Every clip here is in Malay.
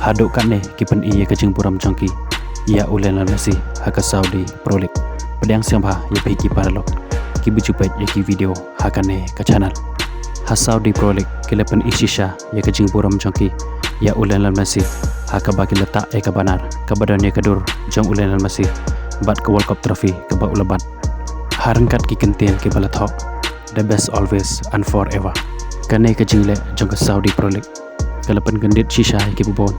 Haduk kat ne kipen iya kejeng buram jangki. Ia ulen lan Messi haka Saudi Pro League. Pedang siang bah ya piki paralog. Ki bujupet ya ki video hakane ka channel. Ha Saudi Pro League kilepen isisha ya kejeng buram jangki. Ya ulen lan Messi haka bagi letak ka banar ka badan ya kadur jang ulen lan Messi. Bat ke World Cup trophy ke ba ulabat. Harangkat ki kentian ke balathok. The best always and forever. Kane kejeng le jang ka Saudi Pro League. Kelepen gendit shisha ke bubon.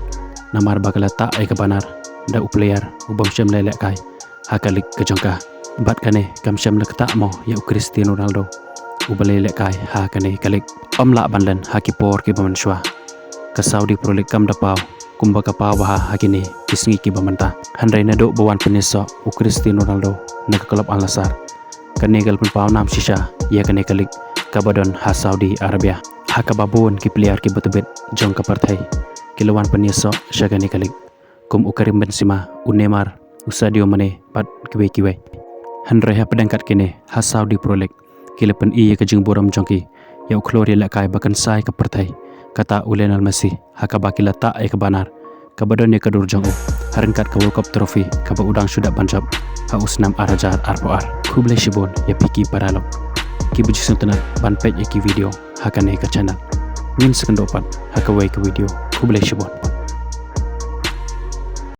Namar bakal letak ka banar. Da uplayar ubang syam lelek kai hakalik kejongka bat kane kam syam lekta mo ya Cristiano Ronaldo ubalelek kai hakane kalik omla banlen hakipor ki bamanswa ka Saudi Pro League kam dapau kumba kapau bah hakini kisngi ki bamanta handai na do bawan peniso Cristiano Ronaldo na klub Al Nassr kane gal pun pau nam shisha ya kane kalik kabadon ha Saudi Arabia hakababun ki player ki betubet jong ka partai kilawan peniso syagani kalik kum Karim Benzema, Neymar, Sadio Mane, pat kiwe. Handrai ha pedangkat kene ha Saudi Pro League. Kilepen iya kejeng boram jongki. Ya uklori lakai bahkan sai ke partai. Kata Lionel Messi, ha kabaki letak ke banar. Kabadon ya kadur jongu. Harangkat ke World Cup trophy kaba udang sudah banjab. Ha usnam arajar arpoar. Kublai shibon ya piki paralog. Ki bujisun tenar ban page ya ki video hakane ke channel. Min sekendopat ha kawai ke video. Kublai shibon.